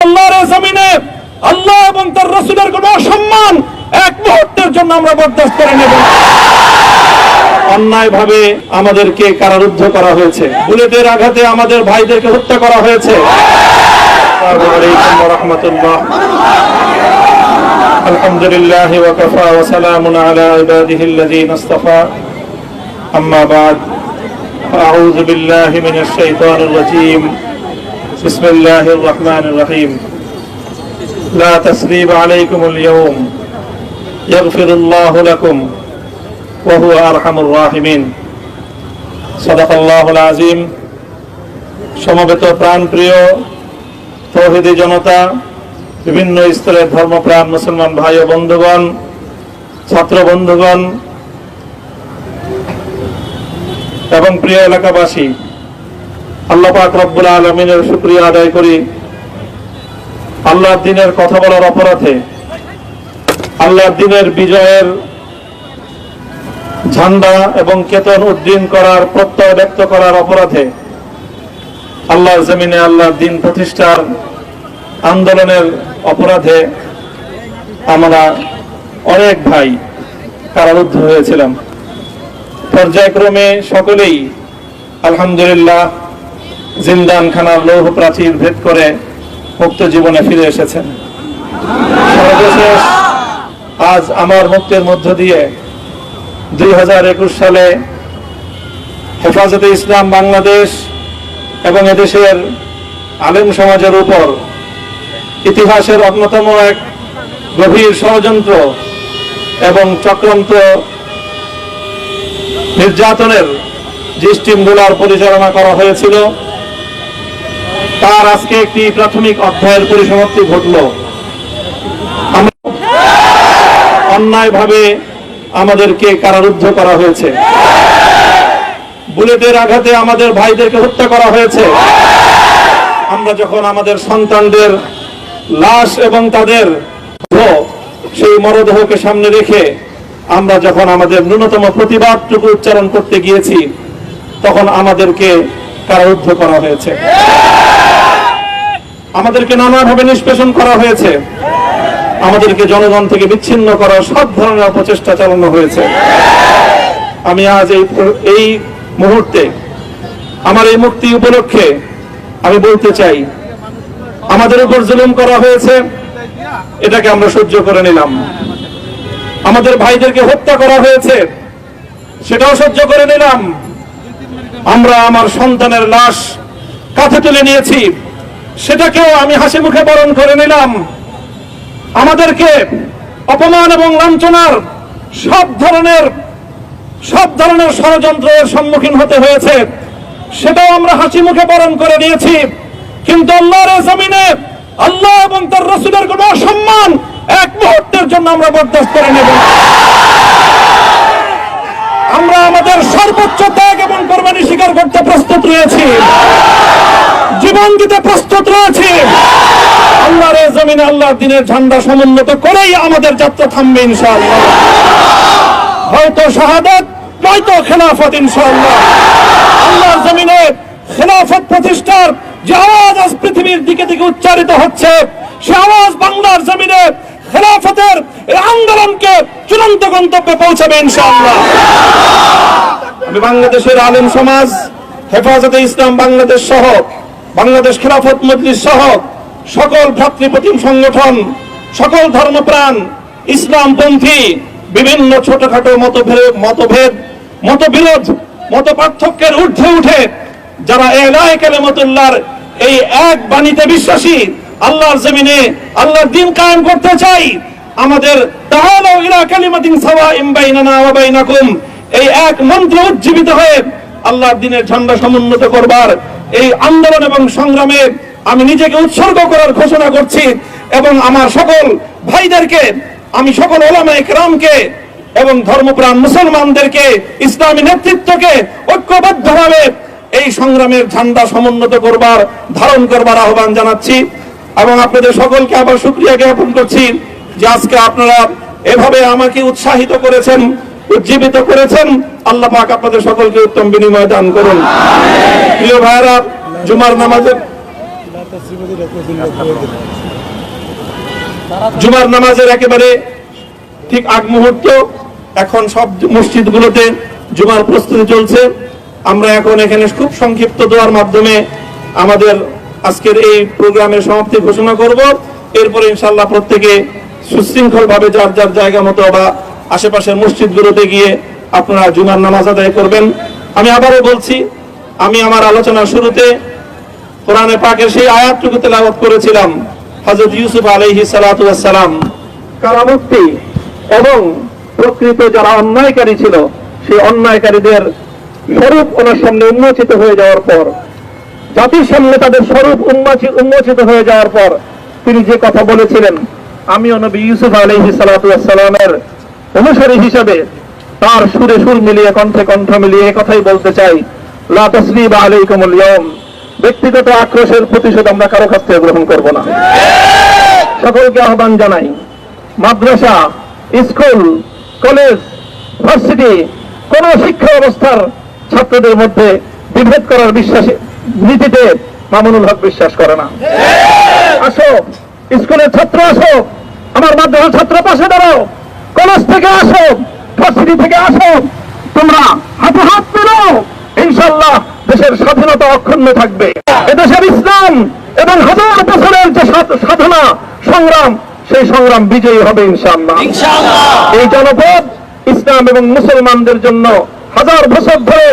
আল্লাহর জমিনে আল্লাহ এবং তার রাসূলের কোনো অসম্মান এক মুহূর্তের জন্য আমরা বরদাস্ত করে নেব না। অন্যায়ভাবে আমাদেরকে কারারুদ্ধ করা হয়েছে, বুলেটের আঘাতে আমাদের ভাইদেরকে হত্যা করা হয়েছে। আসসালামু আলাইকুম ওয়া রাহমাতুল্লাহ। আলহামদুলিল্লাহ ওয়া কাফা ওয়া সালামুন আলা ইবাদিহিল্লাযীনা ইসতাফা। আম্মা বা'দ। আউযু বিল্লাহি মিনাশ শাইতানির রাজীম। বিসমিল্লাহির রাহমানির রাহিম। লা তাসরিবা আলাইকুমুল ইয়াওম ইয়াগফিরুল্লাহু লাকুম ওয়া হুয়া আরহামুর রাহিমিন। সাদাকাল্লাহুল আযীম। সমবেত প্রাণপ্রিয় তৌহিদি জনতা, বিভিন্ন স্তরের ধর্মপ্রাণ মুসলমান ভাই ও বন্ধুগণ, ছাত্র বন্ধুগণ এবং প্রিয় এলাকাবাসী, আল্লাহ পাক রব্বুল আলামিনের শুকরিয়া আদায় করি। আল্লাহর দ্বীনের কথা বলার অপরাধে, আল্লাহর দ্বীনের বিজয়ের ঝান্ডা এবং কেতন উড্ডীন করার প্রত্যয় ব্যক্ত করার অপরাধে, আল্লাহর জমিনে আল্লাহর দ্বীন প্রতিষ্ঠার আন্দোলনের অপরাধে আমরা অনেক ভাই কারারুদ্ধ হয়েছিলাম। পর্যায়ক্রমে সকলেই আলহামদুলিল্লাহ জিন্দানখানার লৌহ প্রাচীর ভেদ করে মুক্ত জীবনে ফিরে এসেছেন। সর্বশেষ আজ আমার মুক্তির মধ্য দিয়ে 2021 সালে হেফাজতে ইসলাম বাংলাদেশ এবং এদেশের আলেম সমাজের উপর ইতিহাসের অন্যতম এক গভীর ষড়যন্ত্র এবং চক্রান্ত নির্যাতনের যে স্টিমগুলার পরিচালনা করা হয়েছিল, তার আজকে একটি প্রাথমিক অধ্যায়ের পরিসমাপ্তি ঘটল। অন্যায়ভাবে আমাদেরকে কারারুদ্ধ করা হয়েছে, বুলেটের আঘাতে আমাদের ভাইদেরকে হত্যা করা হয়েছে। আমরা যখন আমাদের সন্তানদের লাশ এবং তাদের সেই মরদেহকে সামনে রেখে আমরা যখন আমাদের ন্যূনতম প্রতিবাদটুকু উচ্চারণ করতে গিয়েছি, তখন আমাদেরকে কারারুদ্ধ করা হয়েছে, আমাদেরকে নানাভাবে নিষ্পেষণ করা হয়েছে, আমাদেরকে জনগণ থেকে বিচ্ছিন্ন করার সব ধরনের অপচেষ্টা চালানো হয়েছে। আমি আজ এই মুহূর্তে আমার এই মুক্তি উপলক্ষে আমি বলতে চাই, আমাদের উপর জুলুম করা হয়েছে, এটাকে আমরা সহ্য করে নিলাম। আমাদের ভাইদেরকে হত্যা করা হয়েছে, সেটাও সহ্য করে নিলাম। আমরা আমার সন্তানের লাশ কাঁধে তুলে নিয়েছি, সেটাকেও আমি হাসি মুখে বরণ করে নিলাম। আমাদেরকে অপমান এবং লাঞ্ছনার সব ধরনের ষড়যন্ত্রের সম্মুখীন হতে হয়েছে, সেটাও আমরা হাসি মুখে বরণ করে নিয়েছি। কিন্তু আল্লাহর জমিনে আল্লাহ এবং তার রাসূলের কোনো অসম্মান এক মুহূর্তের জন্য আমরা বরদাস্ত করে নেব না। আমরা আমাদের সর্বোচ্চ ত্যাগ এবং কোরবানি স্বীকার করতে প্রস্তুত রয়েছি, জীবন দিতে প্রস্তুত রয়েছি। আল্লাহর জমিনে আল্লাহর দ্বীনের ঝান্ডা সমুন্নত করেই আমাদের যাত্রা থামবে ইনশাআল্লাহ। হয়তো শাহাদাত, নয়তো খেলাফত ইনশাআল্লাহ। আল্লাহর জমিনে খেলাফত প্রতিষ্ঠার যে আওয়াজ আজ পৃথিবীর দিকে দিকে উচ্চারিত হচ্ছে, সে আওয়াজ বাংলার জমিনে খেলাফতের এই আন্দোলনকে চূড়ান্ত গন্তব্যে পৌঁছাবে ইনশাআল্লাহ। আমি বাংলাদেশের আলেম সমাজ, হেফাজতে ইসলাম বাংলাদেশ সহ বাংলাদেশ খেলাফত মজলিস সহ সকল ভ্রাতৃপ্রতিম সংগঠন, সকল ধর্মপ্রাণ, ইসলামপন্থী বিভিন্ন ছোটখাটো মতভেদ, মতবিরোধ, মত পার্থক্যের ঊর্ধ্বে উঠে যারা এলায়ে কালিমাতুল্লাহর এই এক বাণীতে বিশ্বাসী, আল্লাহর জমিনে আল্লাহর দ্বীন কায়েম করতে চাই, আমাদের তাআলা ইলা কালিমাতিন সাওয়াইন বাইনানা ওয়া বাইনাকুম এই এক মন্ত্র উজ্জীবিত হয়ে আল্লাহর দ্বীনের ঝান্ডা সমুন্নত করবার এই আন্দোলন এবং সংগ্রামে আমি নিজেকে উৎসর্গ করার ঘোষণা করছি। এবং আমার সকল ভাইদেরকে, আমি সকল উলামায়ে কেরামকে এবং ধর্মপ্রাণ মুসলমানদেরকে, ইসলামী নেতৃত্বকে ঐক্যবদ্ধভাবে এই সংগ্রামের ঝান্ডা সমুন্নত করবার, ধারণ করবার আহ্বান জানাচ্ছি। এবং আপনাদের সকলকে আবার শুকরিয়া জ্ঞাপন করছি যে আজকে আপনারা এভাবে আমাকে উৎসাহিত করেছেন, উজ্জীবিত করেছেন। আল্লাহ পাক আপনাদের সকলকে উত্তম বিনিময় দান করুন। প্রিয় ভাইরা, জুমার নামাজের জুমার নামাজের একেবারে ঠিক আগ মুহূর্ত, এখন সব মসজিদগুলোতে জুমার প্রস্তুতি চলছে। আমরা এখন এখানে খুব সংক্ষিপ্ত দোয়ার মাধ্যমে আমাদের আজকের এই প্রোগ্রামের সমাপ্তি ঘোষণা করব। এরপরে ইনশাআল্লাহ প্রত্যেকে সুশৃঙ্খল ভাবে যার যার জায়গা মতো বা আশেপাশের মসজিদগুলোতে গিয়ে আপনারা জুমার নামাজ আদায় করবেন। আমি আবারও বলছি, আমি আমার আলোচনার শুরুতে কোরআনে পাকের সেই আয়াতটুকু তেলাওয়াত করেছিলাম, হযরত ইউসুফ আলাইহিস সালাতু ওয়াস সালাম কারামুক্তি এবং প্রকৃত যারা অন্যায়কারী ছিল সেই অন্যায়কারীদের স্বরূপ ওনার সামনে উন্মোচিত হয়ে যাওয়ার পর, জাতির সামনে তাদের স্বরূপ উন্মোচিত হয়ে যাওয়ার পর তিনি যে কথা বলেছিলেন, আমিও নবী ইউসুফ আলাইহিস সালাতু ওয়াস সালামের অনুসারী হিসেবে তার সুরে সুর মিলিয়ে কণ্ঠে কণ্ঠ মিলিয়ে কথাই বলতে চাই, লা তাসরিবা আলাইকুমুল ইয়াউম, ব্যক্তিগত আক্রোশের প্রতিশোধ আমরা কারো কাছ থেকে গ্রহণ করব না। সকলকে আহ্বান জানাই, মাদ্রাসা, স্কুল, কলেজ, ভার্সিটি কোন শিক্ষা ব্যবস্থার ছাত্রদের মধ্যে বিভেদ করার নীতিতে মামুনুল হক বিশ্বাস করে না। আসো, স্কুলের ছাত্র আসো, আমার মাদ্রাসার ছাত্র পাশে দাঁড়াও, কলেজ থেকে আসো, ভার্সিটি থেকে আসো, তোমরা হাতে হাত মেলাও, ইনশাআল্লাহ দেশের স্বাধীনতা অক্ষুণ্ণ থাকবে। এদেশের ইসলাম এবং হাজার বছরের যে সাধনা সংগ্রাম, সেই সংগ্রাম বিজয়ী হবে ইনশাআল্লাহ। এই জনপদ ইসলাম এবং মুসলমানদের জন্য হাজার বছর ধরে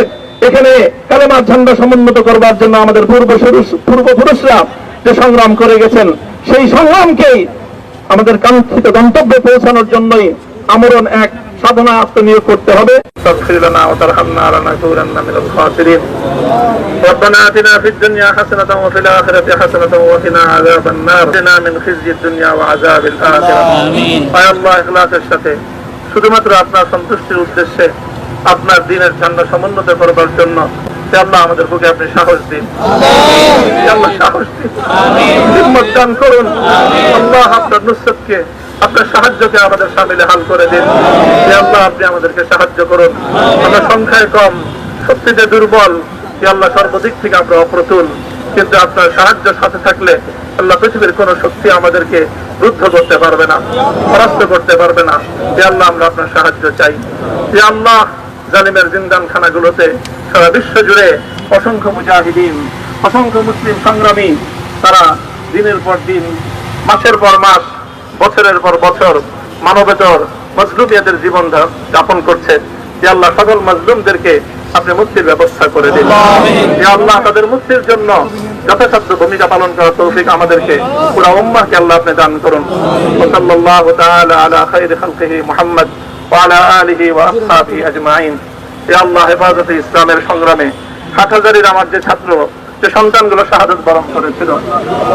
এখানে কালেমার ঝান্ডা সমুন্নত করবার জন্য আমাদের পূর্বপুরুষরা যে সংগ্রাম করে গেছেন, সেই সংগ্রামকেই আমাদের কাঙ্ক্ষিত গন্তব্যে পৌঁছানোর জন্যই আমরণ এক সাধনা আত্মনিয়োগ করতে হবে। ربنا آتنا في الدنيا حسنة وفي الآخرة حسنة وقنا عذاب النار وقنا من خزي الدنيا وعذاب الآخرة آمين يا الله ইখলাসের সাথে শুধুমাত্র আপনার সন্তুষ্টির উদ্দেশ্যে আপনার দ্বীনের ঝান্ডা সমুন্নত করবার জন্য আল্লাহ আমাদের বুকে আপনি সাহস দিন, আল্লাহ সাহস দিন, হিম্মত দান করুন। আল্লাহ আপনার নুসরতকে, আপনার সাহায্যকে আমাদের শামিলে হাল করে দিন। আল্লাহ আপনি আমাদেরকে সাহায্য করুন। আমরা সংখ্যায় কম, শক্তিতে দুর্বল, আল্লাহ সর্বদিক থেকে আমরা অপ্রতুল, কিন্তু আপনার সাহায্য সাথে থাকলে আল্লাহ পৃথিবীর কোন শক্তি আমাদেরকে রুদ্ধ করতে পারবে না, পরাস্ত করতে পারবে না। আল্লাহ আমরা আপনার সাহায্য চাই। আল্লাহ জালিমের জিন্দানখানাগুলোতে সারা বিশ্ব জুড়ে অসংখ্য মুজাহিদিন, অসংখ্য মুসলিম সংগ্রামী, তারা দিনের পর দিন, মাসের পর মাস, বছরের পর বছর মানবেতর মজলুমিয়াতের জীবন যাপন করছে। আল্লাহ সকল মজলুমদেরকে আপনি মুক্তির ব্যবস্থা করে দিন। আল্লাহ তাদের মুক্তির জন্য যথাসাধ্য ভূমিকা পালন করার তৌফিক আমাদেরকে, পুরা উম্মাহকে আল্লাহ আপনি দান করুন। সাল্লাল্লাহু তাআলা আলা খায়রি খালকিহি মুহাম্মদ ওয়া আলা আলিহি ওয়া আসহাবিহি আজমাইন। হে আল্লাহ, হেফাজতে ইসলামের সংগ্রামে হাটহাজারীর আমার যে ছাত্র, যে সন্তানগুলো শাহাদাত বরণ করেছিল,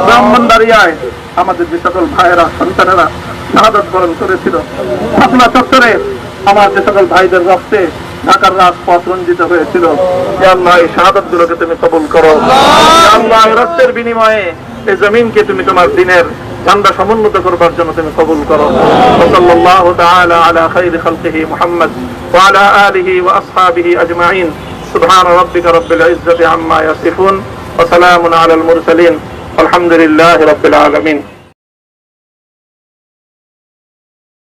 ব্রাহ্মণবাড়িয়ায় আমাদের যে সকল ভাইয়েরা, সন্তানেরা শাহাদাত বরণ করেছিল, শাপলা চত্বরে আমার যে সকল ভাইদের রক্তে ঢাকার রাজপথ রঞ্জিত হয়েছিল, আল্লাহ এই শাহাদাত গুলোকে তুমি কবুল করো। আল্লাহ রক্তের বিনিময়ে এই জমিনকে তুমি তোমার দ্বীনের ঝান্ডা সমুন্নত করবার জন্য তুমি কবুল করো। সাল্লাল্লাহু তাআলা আলা খায়রি খালকিহি মুহাম্মদ ওয়া আলা আলিহি ওয়া আসহাবিহি আজমাইন। সুবহান রাব্বিকা রাব্বিল ইজ্জাতি আম্মা ইয়াসিফুন ওয়া সালামুন আলাল মুরসালিন। আলহামদুলিল্লাহি রাব্বিল আলামিন।